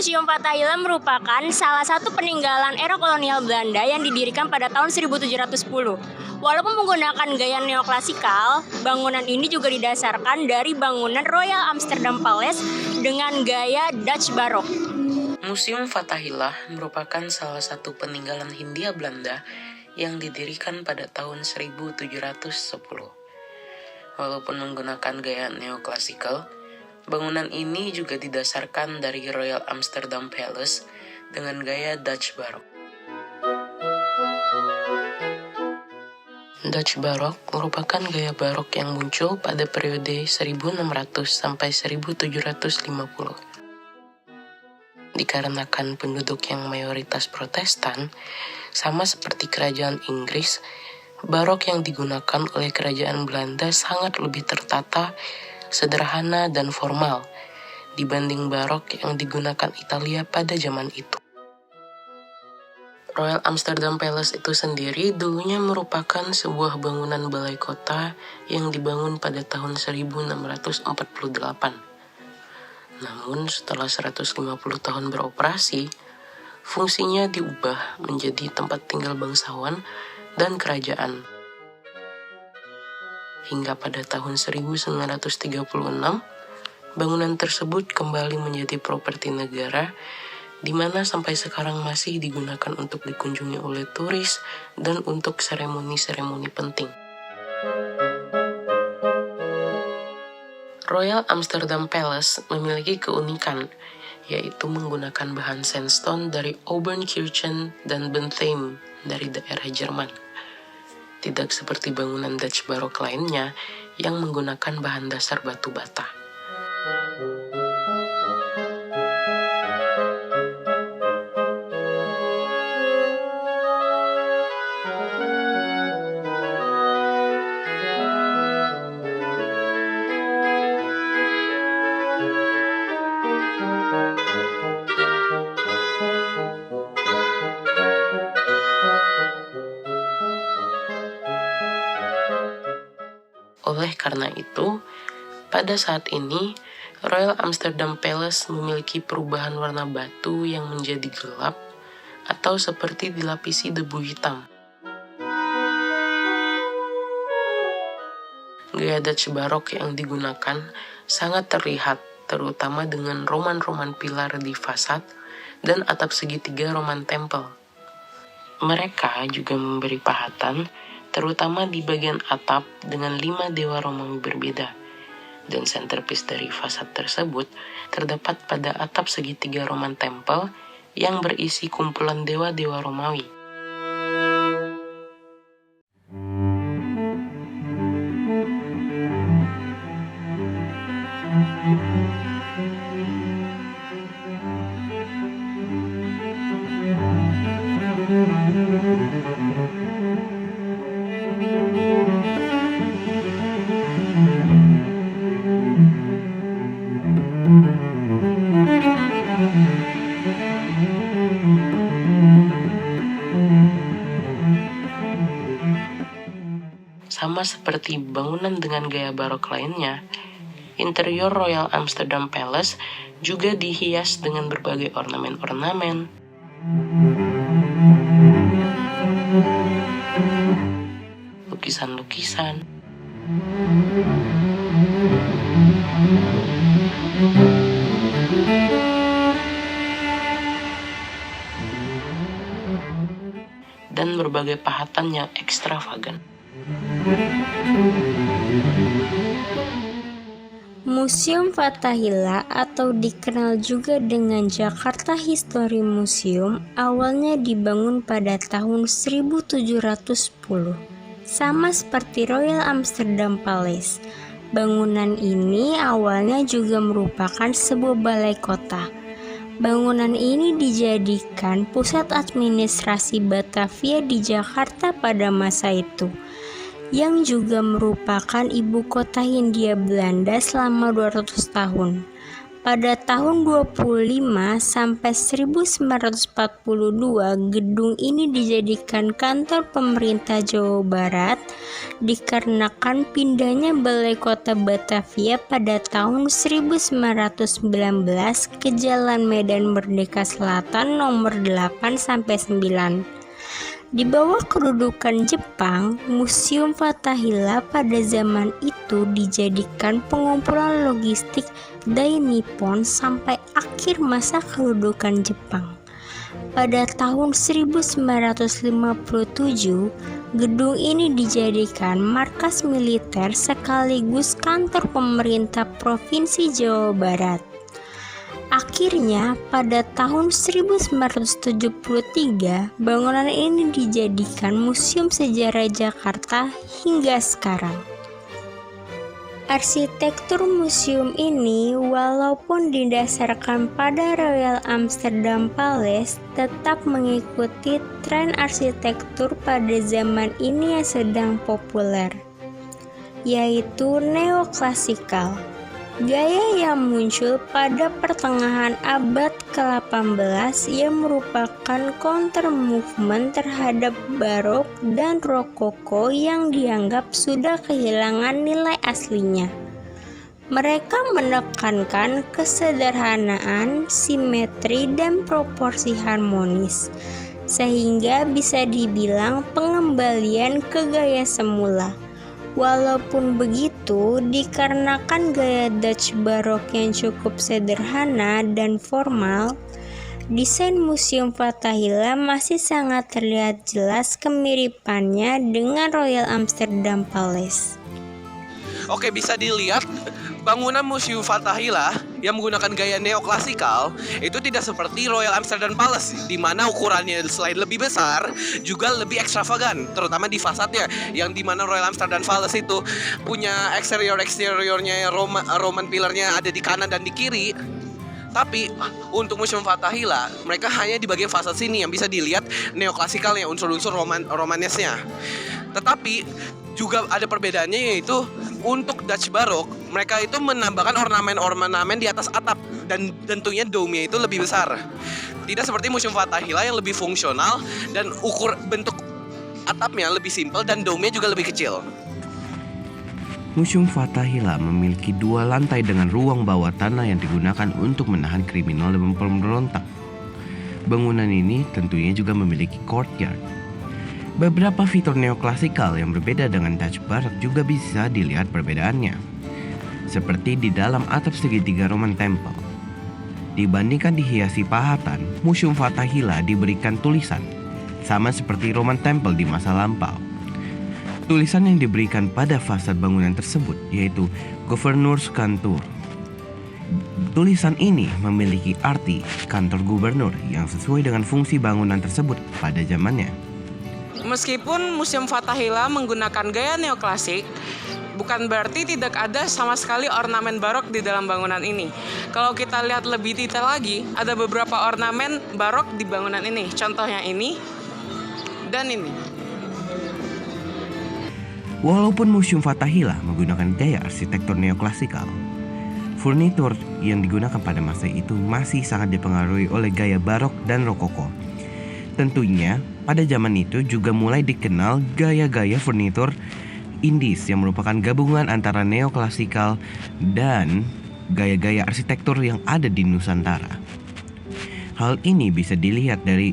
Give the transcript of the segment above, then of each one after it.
Museum Fathahillah merupakan salah satu peninggalan era kolonial Belanda yang didirikan pada tahun 1710. Walaupun menggunakan gaya neoklasikal, bangunan ini juga didasarkan dari bangunan Royal Amsterdam Palace dengan gaya Dutch Baroque. Museum Fathahillah merupakan salah satu peninggalan Hindia Belanda yang didirikan pada tahun 1710. Walaupun menggunakan gaya neoklasikal, bangunan ini juga didasarkan dari Royal Amsterdam Palace dengan gaya Dutch Baroque. Dutch Baroque merupakan gaya barok yang muncul pada periode 1600 sampai 1750. Dikarenakan penduduk yang mayoritas Protestan, sama seperti kerajaan Inggris, barok yang digunakan oleh kerajaan Belanda sangat lebih tertata, sederhana, dan formal dibanding barok yang digunakan Italia pada zaman itu. Royal Amsterdam Palace itu sendiri dulunya merupakan sebuah bangunan balai kota yang dibangun pada tahun 1648. Namun setelah 150 tahun beroperasi, fungsinya diubah menjadi tempat tinggal bangsawan dan kerajaan. Hingga pada tahun 1936, bangunan tersebut kembali menjadi properti negara, di mana sampai sekarang masih digunakan untuk dikunjungi oleh turis dan untuk seremoni-seremoni penting. Royal Amsterdam Palace memiliki keunikan, yaitu menggunakan bahan sandstone dari Auburnkirchen dan Bentheim dari daerah Jerman. Tidak seperti bangunan Dutch Baroque lainnya yang menggunakan bahan dasar batu bata. Oleh karena itu, pada saat ini, Royal Amsterdam Palace memiliki perubahan warna batu yang menjadi gelap atau seperti dilapisi debu hitam. Gaya Dutch Baroque yang digunakan sangat terlihat, terutama dengan roman-roman pilar di fasad dan atap segitiga roman tempel. Mereka juga memberi pahatan terutama di bagian atap dengan 5 dewa Romawi berbeda, dan centerpiece dari fasad tersebut terdapat pada atap segitiga roman tempel yang berisi kumpulan dewa-dewa Romawi. Sama seperti bangunan dengan gaya barok lainnya, interior Royal Amsterdam Palace juga dihias dengan berbagai ornamen-ornamen, lukisan-lukisan, dan berbagai pahatan yang ekstravagan. Museum Fathahillah atau dikenal juga dengan Jakarta History Museum awalnya dibangun pada tahun 1710. Sama seperti Royal Amsterdam Palace, bangunan ini awalnya juga merupakan sebuah balai kota. Bangunan ini dijadikan pusat administrasi Batavia di Jakarta pada masa itu, yang juga merupakan ibu kota Hindia Belanda selama 200 tahun. Pada tahun 25 sampai 1942, gedung ini dijadikan kantor pemerintah Jawa Barat dikarenakan pindahnya Balai Kota Batavia pada tahun 1919 ke Jalan Medan Merdeka Selatan nomor 8 sampai 9. Di bawah kedudukan Jepang, Museum Fathahillah pada zaman itu dijadikan pengumpulan logistik Dai Nippon sampai akhir masa kedudukan Jepang. Pada tahun 1957, gedung ini dijadikan markas militer sekaligus kantor pemerintah Provinsi Jawa Barat. Akhirnya, pada tahun 1973, bangunan ini dijadikan Museum Sejarah Jakarta hingga sekarang. Arsitektur museum ini, walaupun didasarkan pada Royal Amsterdam Palace, tetap mengikuti tren arsitektur pada zaman ini yang sedang populer, yaitu neoklasikal. Gaya yang muncul pada pertengahan abad ke-18 yang merupakan counter movement terhadap barok dan rokoko yang dianggap sudah kehilangan nilai aslinya. Mereka menekankan kesederhanaan, simetri, dan proporsi harmonis, sehingga bisa dibilang pengembalian ke gaya semula. Walaupun begitu, dikarenakan gaya Dutch Barok yang cukup sederhana dan formal, desain Museum Fathahillah masih sangat terlihat jelas kemiripannya dengan Royal Amsterdam Palace. Oke, bisa dilihat bangunan Museum Fathahillah yang menggunakan gaya neoklasikal itu tidak seperti Royal Amsterdam Palace, di mana ukurannya selain lebih besar juga lebih ekstravagan, terutama di fasadnya, yang di mana Royal Amsterdam Palace itu punya eksteriornya Roman pilarnya ada di kanan dan di kiri. Tapi untuk Museum Fathahillah, mereka hanya di bagian fasad sini yang bisa dilihat neoklasikalnya, unsur-unsur Romanesnya. Tetapi juga ada perbedaannya, yaitu untuk Dutch Barok, mereka itu menambahkan ornamen-ornamen di atas atap, dan tentunya dome-nya itu lebih besar. Tidak seperti Museum Fathahillah yang lebih fungsional dan bentuk atapnya lebih simpel dan dome-nya juga lebih kecil. Museum Fathahillah memiliki 2 lantai dengan ruang bawah tanah yang digunakan untuk menahan kriminal dan pemberontak. Bangunan ini tentunya juga memiliki courtyard. Beberapa fitur neoklasikal yang berbeda dengan Dutch Barok juga bisa dilihat perbedaannya, seperti di dalam atap segitiga Roman Temple. Dibandingkan dihiasi pahatan, Museum Fathahillah diberikan tulisan, sama seperti Roman Temple di masa lampau. Tulisan yang diberikan pada fasad bangunan tersebut yaitu Governor's Kantor. Tulisan ini memiliki arti kantor gubernur yang sesuai dengan fungsi bangunan tersebut pada zamannya. Meskipun Museum Fathahillah menggunakan gaya neoklasik, bukan berarti tidak ada sama sekali ornamen barok di dalam bangunan ini. Kalau kita lihat lebih detail lagi, ada beberapa ornamen barok di bangunan ini. Contohnya ini dan ini. Walaupun Museum Fathahillah menggunakan gaya arsitektur neoklasikal, furnitur yang digunakan pada masa itu masih sangat dipengaruhi oleh gaya barok dan rokoko. Tentunya, pada zaman itu juga mulai dikenal gaya-gaya furnitur Indies yang merupakan gabungan antara neoklasikal dan gaya-gaya arsitektur yang ada di Nusantara. Hal ini bisa dilihat dari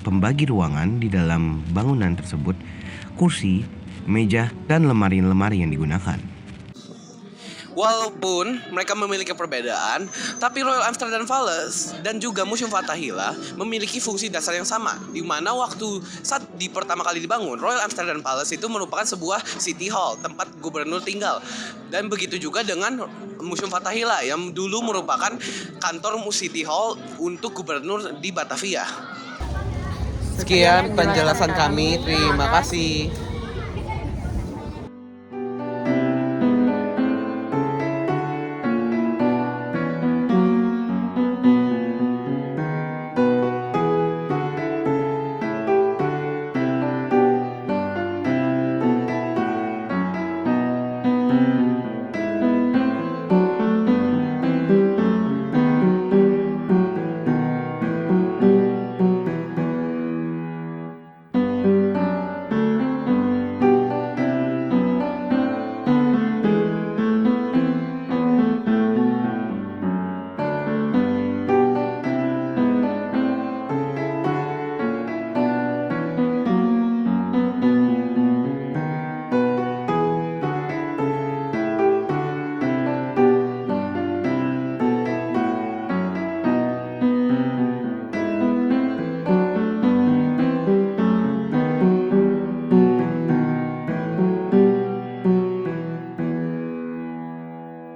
pembagi ruangan di dalam bangunan tersebut, kursi, meja, dan lemari-lemari yang digunakan. Walaupun mereka memiliki perbedaan, tapi Royal Amsterdam Palace dan juga Museum Fathahillah memiliki fungsi dasar yang sama, di mana saat pertama kali dibangun, Royal Amsterdam Palace itu merupakan sebuah city hall, tempat gubernur tinggal. Dan begitu juga dengan Museum Fathahillah yang dulu merupakan kantor city hall untuk gubernur di Batavia. Sekian penjelasan kami, terima kasih.